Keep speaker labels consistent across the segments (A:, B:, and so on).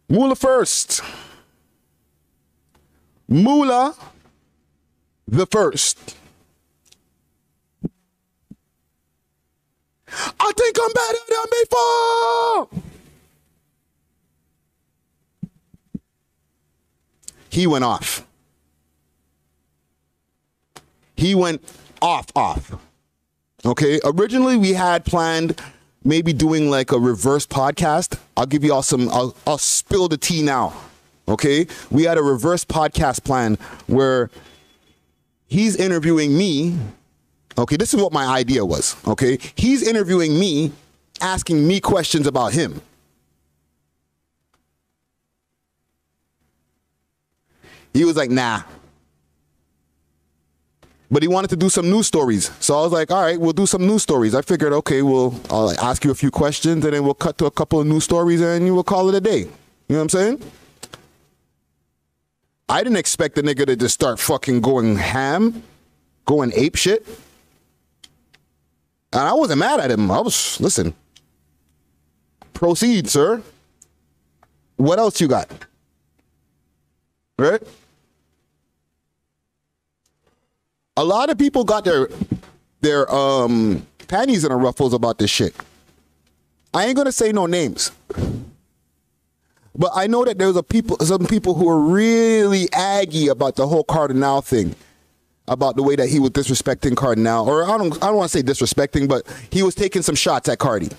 A: MOULA first. MOULA the first. I think I'm better than before. He went off. He went off. Okay, originally we had planned maybe doing like a reverse podcast. I'll give you all some, I'll spill the tea now. Okay, we had a reverse podcast plan where he's interviewing me. Okay, this is what my idea was. Okay, he's interviewing me, asking me questions about him. He was like, nah. But he wanted to do some news stories. So I was like, all right, we'll do some news stories. I figured, okay, I'll ask you a few questions and then we'll cut to a couple of news stories and we'll call it a day. You know what I'm saying? I didn't expect the nigga to just start fucking going ham, going ape shit. And I wasn't mad at him. Listen, proceed, sir. What else you got? Right? A lot of people got their panties in a ruffles about this shit. I ain't gonna say no names, but I know that there's some people who are really aggy about the whole Kardinal thing, about the way that he was disrespecting Kardinal, or I don't want to say disrespecting, but he was taking some shots at Kardi.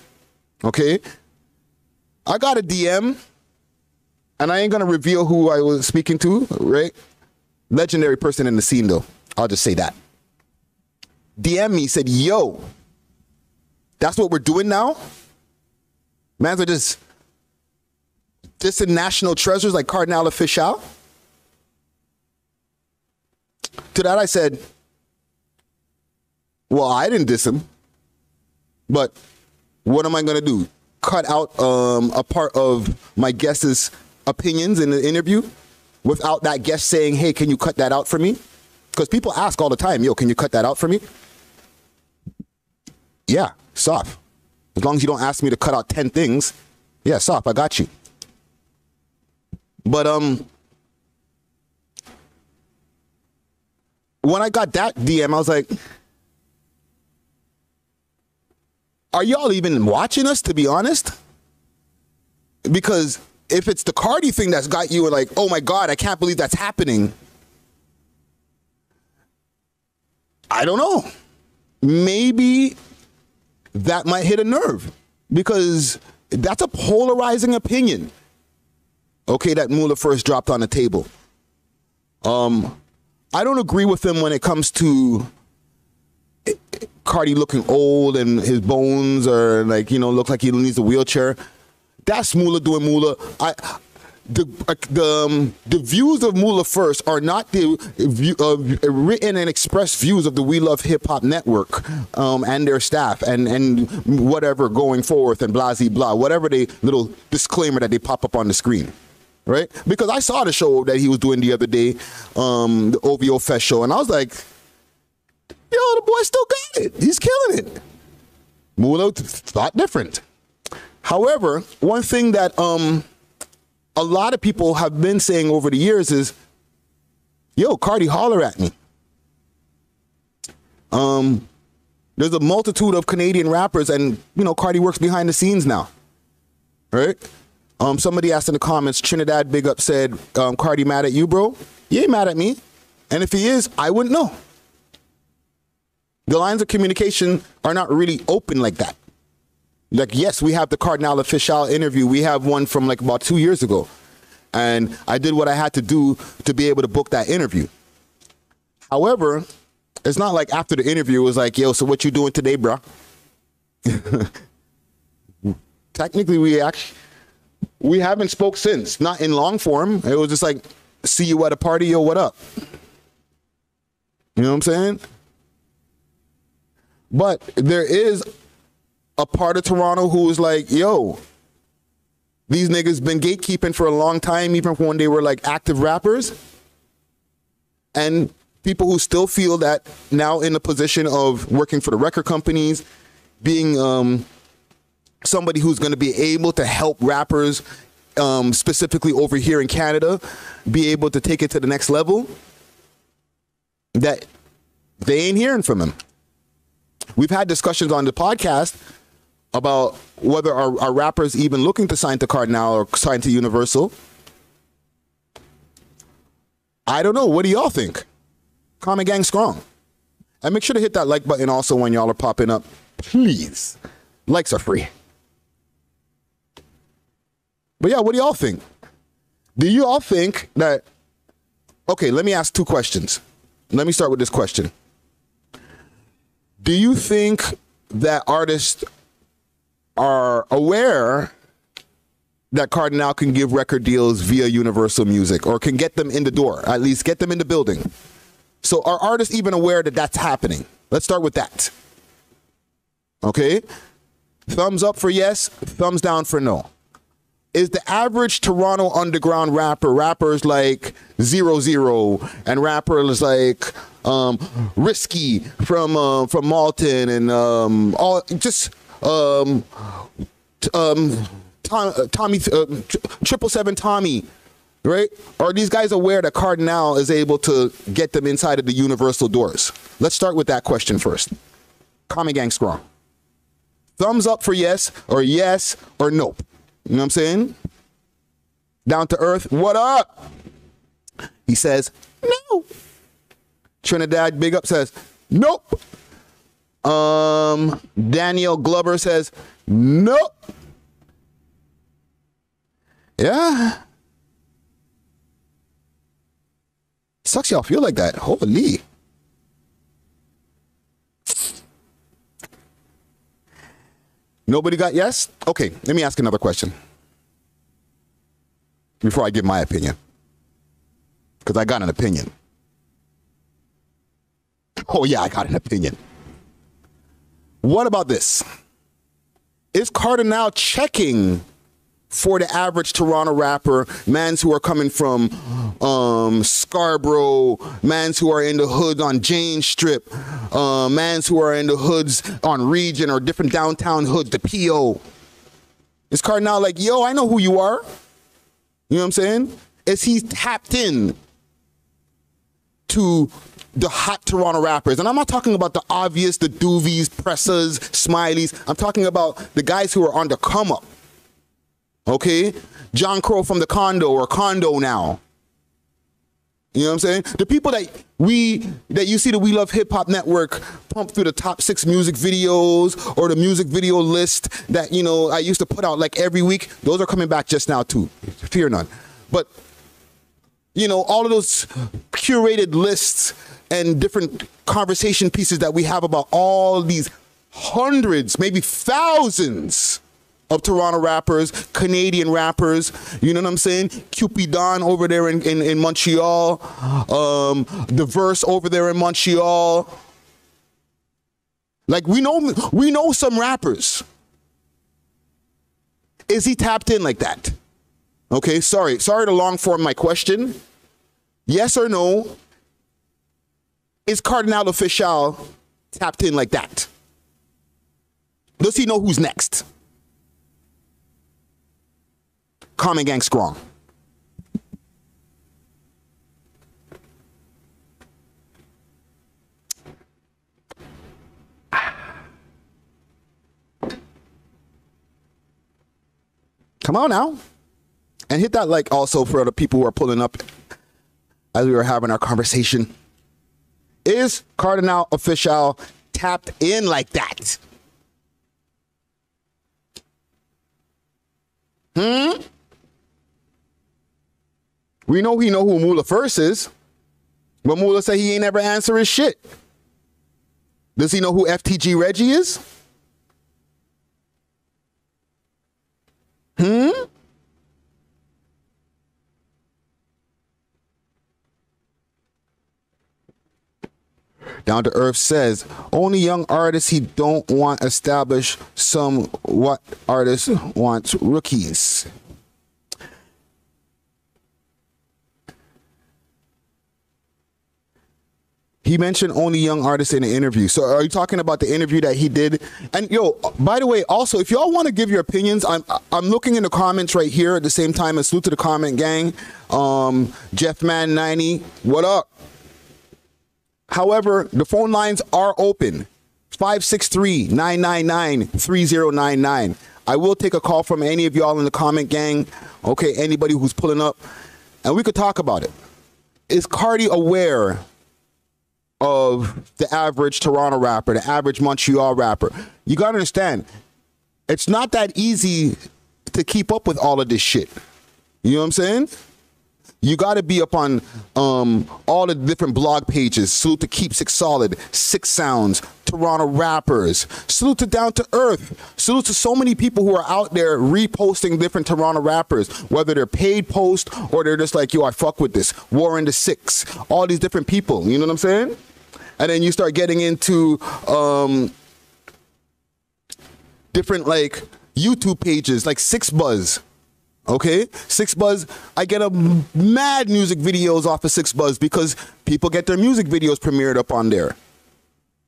A: Okay, I got a DM, and I ain't gonna reveal who I was speaking to. Right, legendary person in the scene though. I'll just say that. DM me, said, yo, that's what we're doing now? Mans are just dissing national treasures like Kardinal Offishall? To that I said, well, I didn't diss him, but what am I going to do? Cut out a part of my guest's opinions in the interview without that guest saying, hey, can you cut that out for me? Because people ask all the time, yo, can you cut that out for me? Yeah, soft. As long as you don't ask me to cut out 10 things, yeah, soft, I got you. But when I got that DM, I was like, are y'all even watching us, to be honest? Because if it's the Kardi thing that's got you like, oh my God, I can't believe that's happening. I don't know. Maybe that might hit a nerve because that's a polarizing opinion. Okay, that MOULA first dropped on the table. I don't agree with him when it comes to Kardi looking old and his bones are like, you know, look like he needs a wheelchair. That's MOULA doing MOULA. The views of MOULA first are not the written and expressed views of the We Love Hip Hop Network and their staff and whatever going forth and blah, blah, blah, whatever they little disclaimer that they pop up on the screen, right? Because I saw the show that he was doing the other day, the OVO Fest show, and I was like, yo, the boy still got it. He's killing it. MOULA thought different. However, one thing that a lot of people have been saying over the years is, yo, Kardi, holler at me. There's a multitude of Canadian rappers and, you know, Kardi works behind the scenes now, right? Somebody asked in the comments, Trinidad Big Up said, Kardi mad at you, bro? He ain't mad at me. And if he is, I wouldn't know. The lines of communication are not really open like that. Like, yes, we have the Kardinal Offishall interview. We have one from like about 2 years ago. And I did what I had to do to be able to book that interview. However, it's not like after the interview it was like, yo, so what you doing today, bro? Technically, we haven't spoke since. Not in long form. It was just like, see you at a party, yo, what up? You know what I'm saying? But there is a part of Toronto who was like, yo, these niggas been gatekeeping for a long time, even when they were like active rappers. And people who still feel that now in the position of working for the record companies, being somebody who's going to be able to help rappers specifically over here in Canada, be able to take it to the next level, that they ain't hearing from him. We've had discussions on the podcast about whether our rappers even looking to sign to Kardinal or sign to Universal. I don't know. What do y'all think? Comment gang strong. And make sure to hit that like button also when y'all are popping up. Please. Likes are free. But yeah, what do y'all think? Do you all think that... Okay, let me ask two questions. Let me start with this question. Do you think that artists are aware that Kardinal can give record deals via Universal Music, or can get them in the door, at least get them in the building? So are artists even aware that that's happening? Let's start with that. Okay? Thumbs up for yes, thumbs down for no. Is the average Toronto underground rappers like 00 and rappers like Risky from Malton and all just Tommy 777 Tommy, right? Are these guys aware that Kardinal is able to get them inside of the Universal doors? Let's start with that question first. Comment gang strong. Thumbs up for yes or nope. You know what I'm saying? Down to Earth, what up? He says, no. Trinidad, big up, says, nope. Daniel Glover says, nope. Yeah. Sucks y'all feel like that. Holy. Nobody got yes? Okay, let me ask another question before I give my opinion, because I got an opinion. Oh yeah, I got an opinion. What about this? Is Kardinal checking for the average Toronto rapper, mans who are coming from Scarborough, mans who are in the hood on Jane Strip, mans who are in the hoods on Regent or different downtown hoods, the PO? Is Kardinal like, yo, I know who you are? You know what I'm saying? Is he tapped in to the hot Toronto rappers? And I'm not talking about the obvious, the Doovies, Pressas, Smileys. I'm talking about the guys who are on the come up. Okay? John Crow from the Condo or Condo now. You know what I'm saying? The people that you see the We Love Hip Hop Network pump through the top 6 music videos or the music video list that, you know, I used to put out like every week. Those are coming back just now too. Fear none. But, you know, all of those curated lists and different conversation pieces that we have about all these hundreds, maybe thousands of Toronto rappers, Canadian rappers, you know what I'm saying? Cupidon over there in Montreal, The Verse over there in Montreal. Like, we know some rappers. Is he tapped in like that? Okay, sorry to long form my question. Yes or no? Is Kardinal Offishall tapped in like that? Does he know who's next? Comment gang strong. Come on now. And hit that like also for the people who are pulling up as we were having our conversation. Is Kardinal Offishall tapped in like that? We know he know who MOULA first is, but MOULA say he ain't ever answer his shit. Does he know who FTG Reggie is? Down to Earth says, only young artists he don't want established, some what artists want rookies. He mentioned only young artists in the interview. So are you talking about the interview that he did? And yo, by the way, also, if y'all want to give your opinions, I'm looking in the comments right here at the same time. And salute to the comment gang. Jeffman90, what up? However, the phone lines are open. 563-999-3099. I will take a call from any of y'all in the comment gang. Okay, anybody who's pulling up. And we could talk about it. Is Kardi aware of the average Toronto rapper, the average Montreal rapper? You got to understand, it's not that easy to keep up with all of this shit. You know what I'm saying? You got to be up on all the different blog pages. Salute to Keep Six Solid, Six Sounds, Toronto rappers. Salute to Down2Earth. Salute to so many people who are out there reposting different Toronto rappers, whether they're paid posts or they're just like, yo, I fuck with this. War in the Six. All these different people. You know what I'm saying? And then you start getting into different like YouTube pages like Six Buzz. Okay, Six Buzz, I get a mad music videos off of Six Buzz because people get their music videos premiered up on there.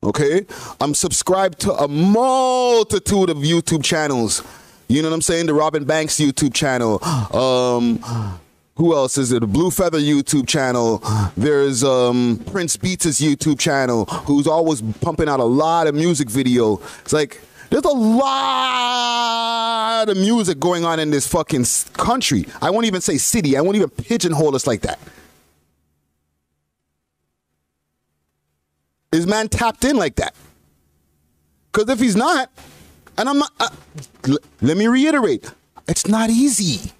A: Okay, I'm subscribed to a multitude of YouTube channels. You know what I'm saying? The Robin Banks YouTube channel. Who else is it? The Blue Feather YouTube channel. There's Prince Beats' YouTube channel, who's always pumping out a lot of music video. It's like, there's a lot of music going on in this fucking country. I won't even say city. I won't even pigeonhole us like that. Is man tapped in like that? Because if he's not, and I'm not, let me reiterate, it's not easy.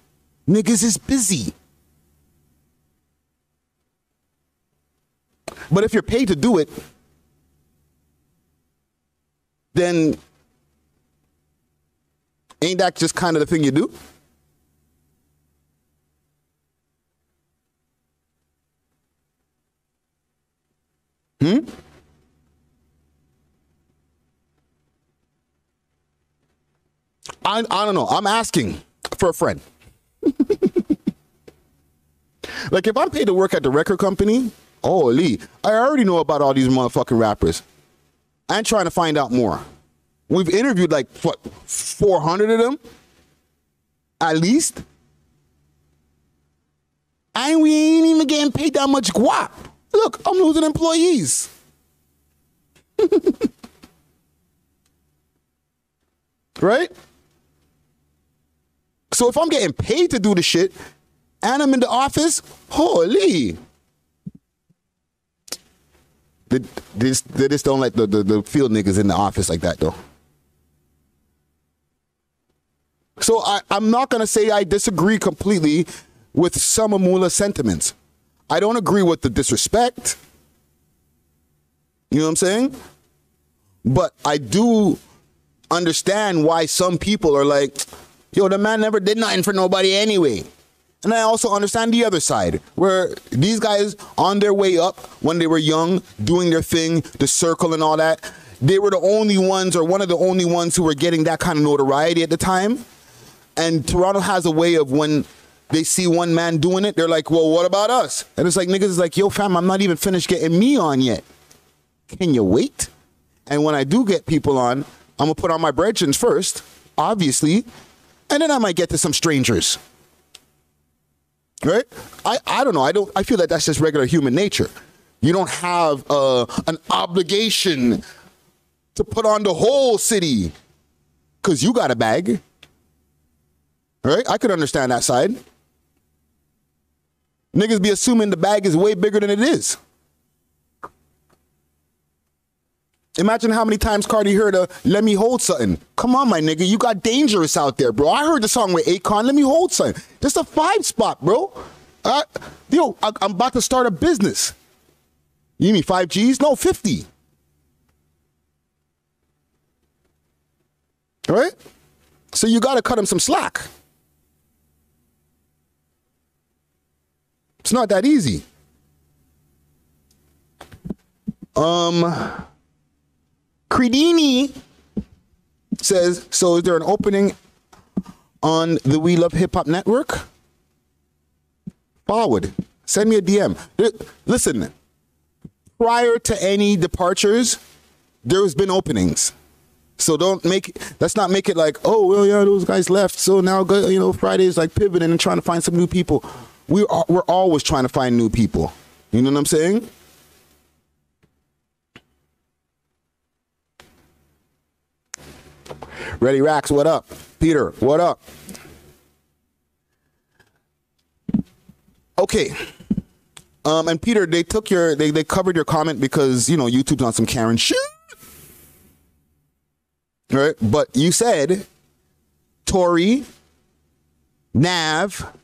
A: Niggas is busy. But if you're paid to do it, then ain't that just kind of the thing you do? I don't know. I'm asking for a friend. Like, if I'm paid to work at the record company, holy, I already know about all these motherfucking rappers. I ain't trying to find out more. We've interviewed like, what, 400 of them? At least? And we ain't even getting paid that much guap. Look, I'm losing employees. Right? So if I'm getting paid to do the shit and I'm in the office, holy. They just don't let the field niggas in the office like that, though. So I'm not going to say I disagree completely with some of MOULA's sentiments. I don't agree with the disrespect. You know what I'm saying? But I do understand why some people are like, yo, the man never did nothing for nobody anyway. And I also understand the other side, where these guys on their way up when they were young, doing their thing, the circle and all that, they were the only ones or one of the only ones who were getting that kind of notoriety at the time. And Toronto has a way of when they see one man doing it, they're like, well, what about us? And it's like, niggas is like, yo, fam, I'm not even finished getting me on yet. Can you wait? And when I do get people on, I'm going to put on my brethrens first, obviously, and then I might get to some strangers. Right? I don't know. I feel like that's just regular human nature. You don't have an obligation to put on the whole city because you got a bag. Right? I could understand that side. Niggas be assuming the bag is way bigger than it is. Imagine how many times Kardi heard a "Let Me Hold Something." Come on, my nigga, you got Dangerous out there, bro. I heard the song with Akon, "Let Me Hold Something." Just a 5 spot, bro. Yo, I'm about to start a business. You mean 5 G's? No, 50. All right? So you got to cut him some slack. It's not that easy. Credini says, so is there an opening on the We Love Hip Hop Network? Forward. Send me a DM. Listen, prior to any departures, there's been openings. So let's not make it like, oh, well, yeah, those guys left. So now, Friday's like pivoting and trying to find some new people. We're always trying to find new people. You know what I'm saying? Ready Rax, what up? Peter, what up? Okay. And Peter, they covered your comment because, YouTube's on some Karen shit. Right? But you said Tory, Nav,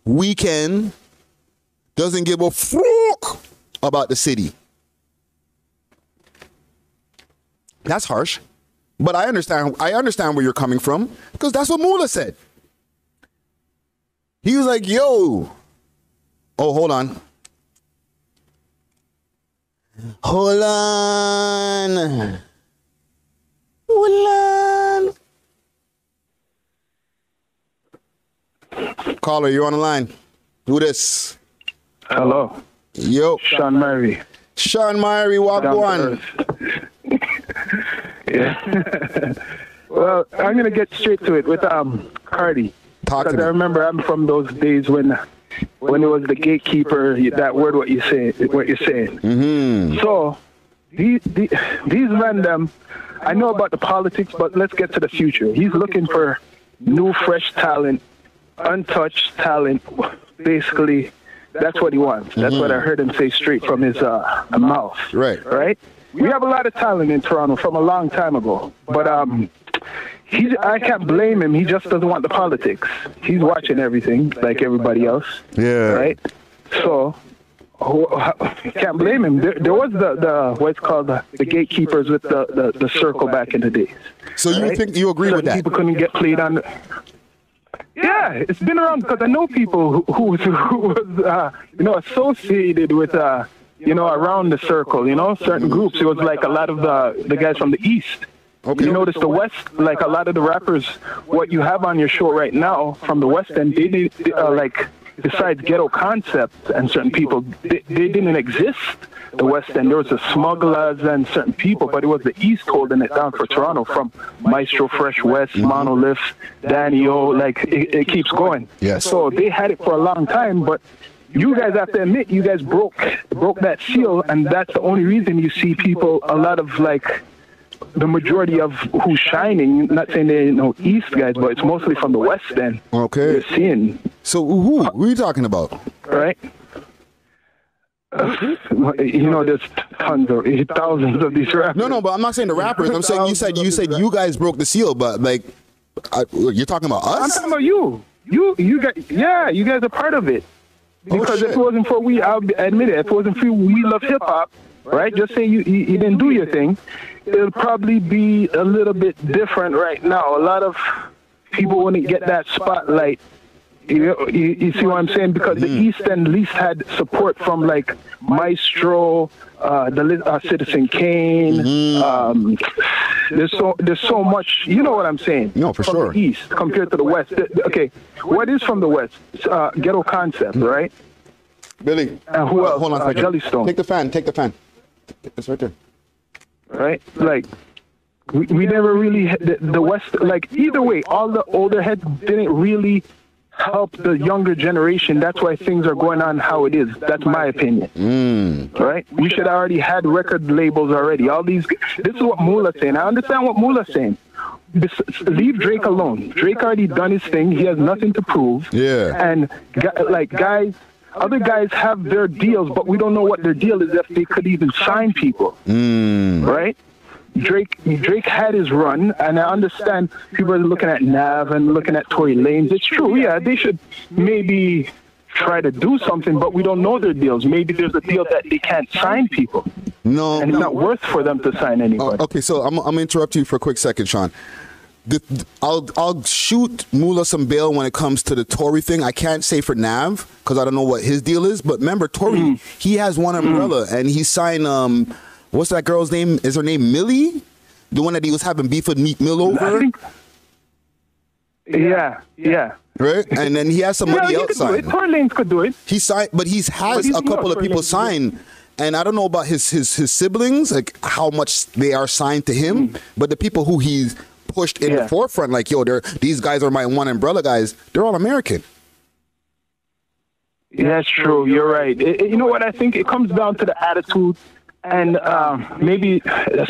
A: Weekend doesn't give a fuck about the city. That's harsh. But I understand where you're coming from because that's what MOULA said. He was like, yo. Oh, hold on. Hold on. Caller, you're on the line. Who this?
B: Hello.
A: Yo.
B: Sean Murray.
A: Sean Murray, walk one.
B: Yeah. Well, I'm going to get straight to it with Kardi.
A: Talk to me.
B: Because I remember I'm from those days when it was the gatekeeper, that word what you're saying.
A: Mm-hmm.
B: So these men, I know about the politics, but let's get to the future. He's looking for new, fresh talent, untouched talent. Basically, that's what he wants. That's what I heard him say straight from his mouth.
A: Right.
B: We have a lot of talent in Toronto from a long time ago, but I can't blame him. He just doesn't want the politics. He's watching everything like everybody else.
A: Yeah.
B: Right. So can't blame him. There was the what's called the gatekeepers with the circle back in the days.
A: So you think you agree with that?
B: People couldn't get played on. Yeah, it's been around because I know people who was associated with around the circle, certain groups. It was like a lot of the guys from the East. Okay. You notice the West, like a lot of the rappers, what you have on your show right now from the West End, they did, besides Ghetto Concept and certain people, they didn't exist, the West End. There was the Smugglers and certain people, but it was the East holding it down for Toronto, from Maestro Fresh West, Monolith, Danny O, it keeps going.
A: Yes.
B: So they had it for a long time, but you guys have to admit, you guys broke that seal, and that's the only reason you see people, a lot of the majority of who's shining, not saying they're East guys, but it's mostly from the West End.
A: Okay.
B: You're seeing.
A: So who are you talking about?
B: Right. There's thousands of these rappers.
A: No, but I'm not saying the rappers. I'm saying you said you guys broke the seal, but you're talking about us?
B: I'm talking about you. You guys, yeah, you guys are part of it. Because if it wasn't for I'll admit it, if it wasn't for We Love Hip Hop, right? Just say you didn't do your thing, it'll probably be a little bit different right now. A lot of people wouldn't get that spotlight. You see what I'm saying? Because the East End at least had support from Maestro, Citizen Kane. There's so much. You know what I'm saying?
A: No, for
B: from
A: sure.
B: The East compared to the West. Okay, what is from the West? Ghetto Concept, right?
A: Billy,
B: who else?
A: Hold on a second.
B: Jellystone.
A: Take the fan. It's right there.
B: Right? We never really had the West. Either way, all the older heads didn't really help the younger generation. That's why things are going on how it is. That's my opinion. Right? We should have already had record labels already. This is what MOULA's saying. I understand what MOULA's saying. Leave Drake alone. Drake already done his thing. He has nothing to prove.
A: Yeah.
B: And guys, other guys have their deals, but we don't know what their deal is if they could even sign people. Right? Drake had his run, and I understand people are looking at Nav and looking at Tory Lanez. It's true, yeah, they should maybe try to do something, but we don't know their deals. Maybe there's a deal that they can't sign people.
A: No.
B: And it's not worth for them to sign anybody.
A: Okay, so I'm going to interrupt you for a quick second, Sean. I'll shoot MOULA some bail when it comes to the Tory thing. I can't say for Nav, because I don't know what his deal is, but remember, Tory, he has one umbrella, and he signed... what's that girl's name? Is her name Millie? The one that he was having beef with Meek Mill over?
B: Yeah.
A: Right? And then he has somebody else sign.
B: Tory Lanez could do it.
A: He signed, but he has a couple of people sign. And I don't know about his siblings, like how much they are signed to him, but the people who he's pushed in the forefront, like, yo, these guys are my one umbrella guys, they're all American.
B: Yeah, that's true. You're right. You know what? I think it comes down to the attitude and maybe,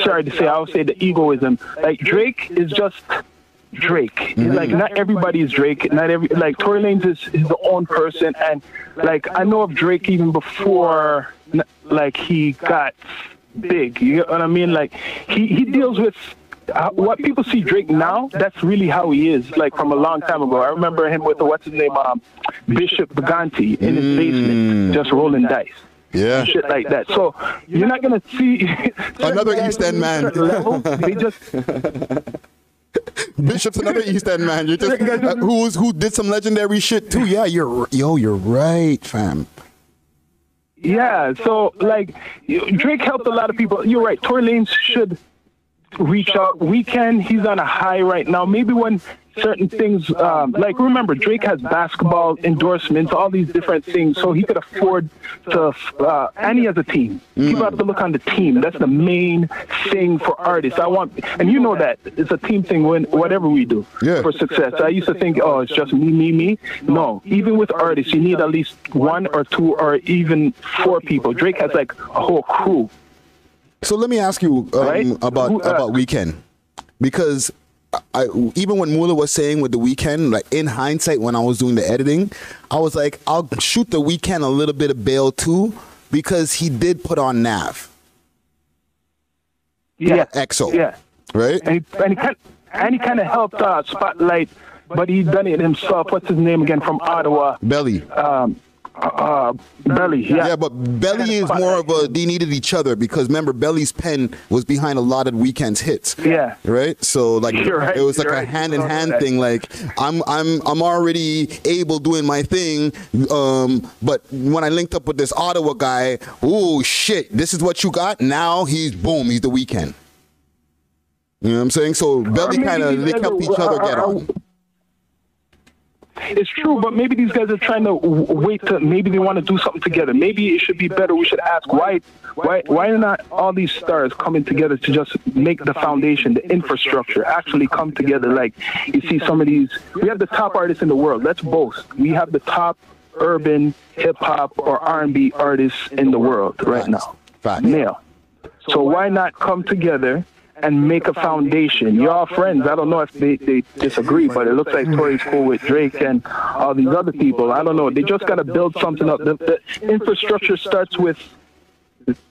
B: sorry to say, I would say the egoism. Like, Drake is just Drake. Like, not everybody is Drake. Like, Tory Lanez is his own person. And, like, I know of Drake even before, like, he got big. You know what I mean? Like, he deals with what people see Drake now. That's really how he is, like, from a long time ago. I remember him with what's his name, Bishop Baganti in his basement, just rolling dice.
A: Yeah,
B: shit like that. So you're not gonna see
A: another East End man.
B: They just
A: Bishop's another East End man. You're just who did some legendary shit too. Yeah, you're right, fam.
B: Yeah, so like Drake helped a lot of people. You're right. Tory Lanez should reach out. Weeknd, he's on a high right now. Maybe when certain things, like remember, Drake has basketball endorsements, all these different things, so he could afford to, and he has a team. People have to look on the team. That's the main thing for artists. And you know that it's a team thing when whatever we do for success. I used to think, oh, it's just me. No, even with artists, you need at least one or two or even four people. Drake has like a whole crew.
A: So let me ask you about Weeknd, because even when MOULA was saying with the Weeknd, like in hindsight, when I was doing the editing, I was like, I'll shoot the Weeknd a little bit of bail too, because he did put on Nav.
B: Yeah.
A: EXO.
B: Yeah.
A: Right?
B: And he kind of helped Spotlight, but he done it himself. What's his name again from Ottawa?
A: Belly.
B: Belly,
A: yeah, but Belly is more of a, they needed each other, because remember, Belly's pen was behind a lot of Weeknd's hits.
B: Yeah.
A: Right? So like
B: right,
A: it was like a hand in hand thing. Like I'm already able doing my thing, but when I linked up with this Ottawa guy, oh shit, this is what you got? Now he's the Weeknd. You know what I'm saying? So Belly they helped each other get on.
B: It's true, but maybe these guys are trying to wait to, maybe they want to do something together. Maybe it should be better. We should ask why are not all these stars coming together to just make the foundation, the infrastructure actually come together? Like you see some of these, we have the top artists in the world. Let's boast. We have the top urban hip hop or R&B artists in the world right now. Male. So why not come together and make a foundation? You're all friends. I don't know if they disagree, but it looks like Tory's cool with Drake and all these other people. I don't know. They just got to build something up. The infrastructure starts with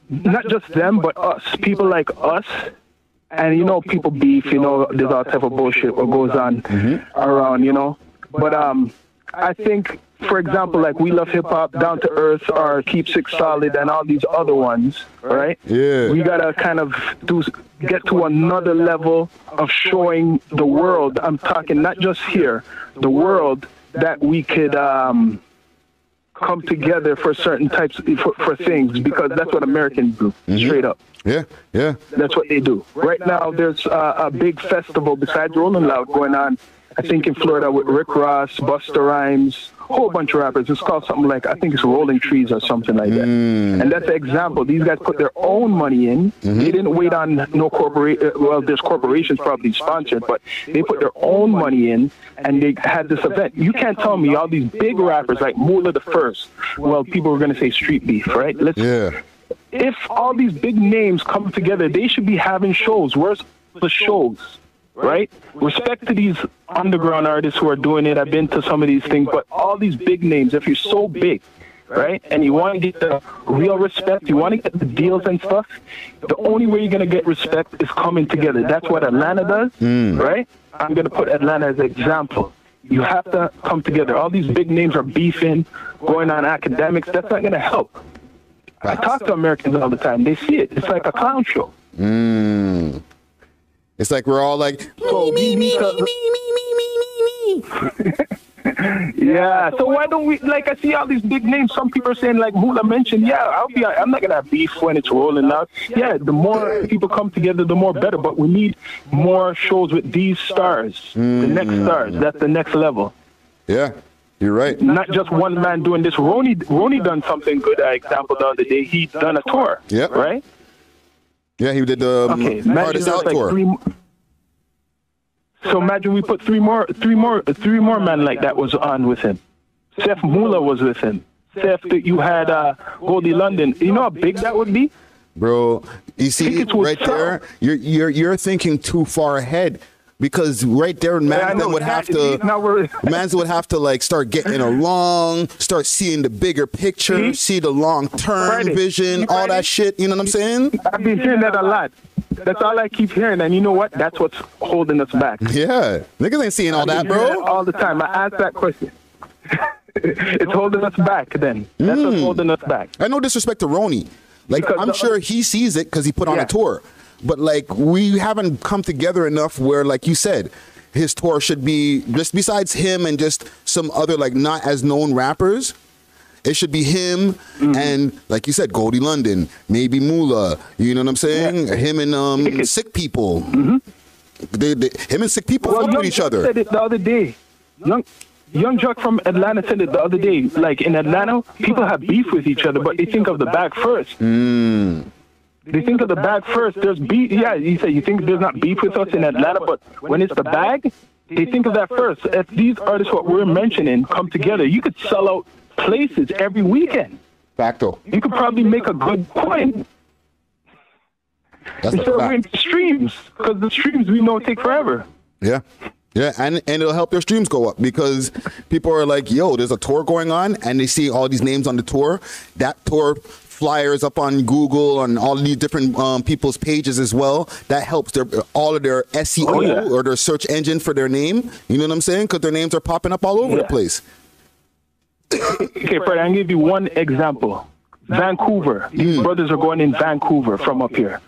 B: not just them, but us. People like us. And, you know, people beef, you know, there's all type of bullshit what goes on around, you know. But I think, for example, like We Love Hip Hop, Down2Earth, or Keep Six Solid, and all these other ones, right? Yeah. We gotta kind of get to another level of showing the world. I'm talking not just here, the world, that we could come together for certain types for things, because that's what Americans do, straight up.
A: Yeah.
B: That's what they do. Right now, there's a big festival besides Rolling Loud going on, I think in Florida, with Rick Ross, Busta Rhymes, a whole bunch of rappers. It's called something like, I think it's Rolling Trees or something like that. And that's an example. These guys put their own money in. They didn't wait on no corporation. Well, there's corporations probably sponsored, but they put their own money in, and they had this event. You can't tell me all these big rappers like MOULA the First. Well, people were going to say Street Beef, right? If all these big names come together, they should be having shows. Where's the shows? Right? Respect to these underground artists who are doing it. I've been to some of these things, but all these big names, if you're so big, right, and you want to get the real respect, you want to get the deals and stuff, the only way you're going to get respect is coming together. That's what Atlanta does, right? I'm going to put Atlanta as an example. You have to come together. All these big names are beefing, going on academics. That's not going to help. I talk to Americans all the time. They see it. It's like a clown show.
A: It's like we're all like, me.
B: Yeah, so why don't we, like, I see all these big names. Some people are saying, like MOULA mentioned, I'm not going to have beef when it's rolling out. Yeah, the more people come together, the more better. But we need more shows with these stars, the next stars. That's the next level.
A: Yeah. You're right.
B: Not just one man doing this. Ronnie done something good. Example the other day, he done a tour.
A: Yeah.
B: Right.
A: Yeah, he did the Hardest Out tour.
B: So imagine we put three more men like that was on with him. Seth MOULA was with him. Seth, you had Goldie London. You know how big that would be?
A: Bro, you see right there, you're thinking too far ahead. Because right there, Man's would have to like start getting along, start seeing the bigger picture, see the long-term vision, all that shit. You know what I'm saying?
B: I've been hearing that a lot. That's all I keep hearing, and you know what? That's what's holding us back.
A: Yeah, niggas ain't seeing all that, bro.
B: All the time. I ask that question. It's holding us back. Then that's what's holding us back.
A: I no disrespect to Ronnie. Like I'm sure he sees it because he put on a tour. But, like, we haven't come together enough where, like you said, his tour should be, just besides him and just some other, like, not as known rappers, it should be him and, like you said, Goldie London, maybe MOULA, you know what I'm saying? Yeah. Him and Sick People. Him and Sick People fuck with each other.
B: Said it the other day. Young Jock from Atlanta said it the other day. Like, in Atlanta, people have beef with each other, but they think of the bag first. They think of the bag first. There's beef. Yeah, he said, you think there's not beef with us in Atlanta, but when it's the bag, they think of that first. If these artists, what we're mentioning, come together, you could sell out places every weekend.
A: Facto.
B: You could probably make a good point.
A: That's
B: instead of doing streams, because the streams we know take forever.
A: Yeah. Yeah, and it'll help their streams go up because people are like, yo, there's a tour going on, and they see all these names on the tour. That tour flyers up on Google and all these different people's pages as well. That helps all of their SEO or their search engine for their name. You know what I'm saying? Because their names are popping up all over the place.
B: Okay, Fred, I'll give you one example. Vancouver. These brothers are going in Vancouver from up here.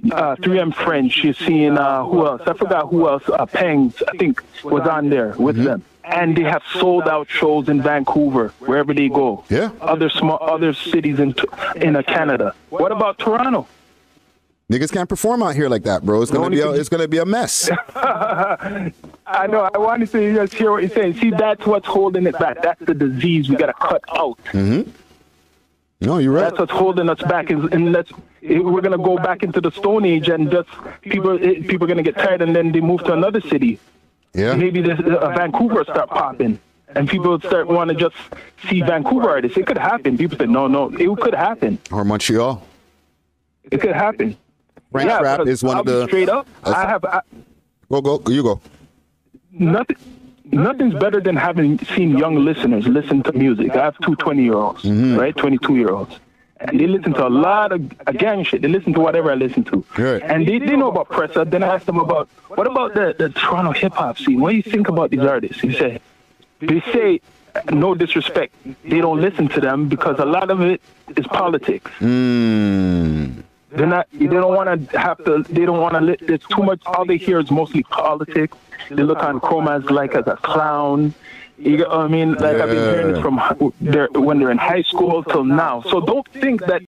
B: 3M French, she's seeing who else? I forgot who else. Pangs, I think, was on there with them. And they have sold out shows in Vancouver, wherever they go. Yeah. Other cities in Canada. What about Toronto?
A: Niggas can't perform out here like that, bro. It's gonna be a mess.
B: I know. I wanted to just hear what you're saying. See, that's what's holding it back. That's the disease we gotta cut out.
A: No, you're right.
B: That's what's holding us back. We're gonna go back into the Stone Age, and just people are gonna get tired, and then they move to another city. Yeah. Maybe Vancouver start popping, and people start want to just see Vancouver artists. It could happen. People say, no, it could happen.
A: Or Montreal.
B: It could happen.
A: French rap is one of the.
B: Straight up,
A: you go.
B: Nothing's better than having seen young listeners listen to music. I have two 20-year-olds, right, 22-year-olds. And they listen to a lot of gang shit. They listen to whatever I listen to. Right. And they know about Pressa. Then I asked them what about the Toronto hip-hop scene? What do you think about these artists? They say, no disrespect, they don't listen to them because a lot of it is politics. They don't want to, there's too much, all they hear is mostly politics. They look on Chroma as a clown. You know what I mean? Like, I've been hearing it from when they're in high school till now. So don't think that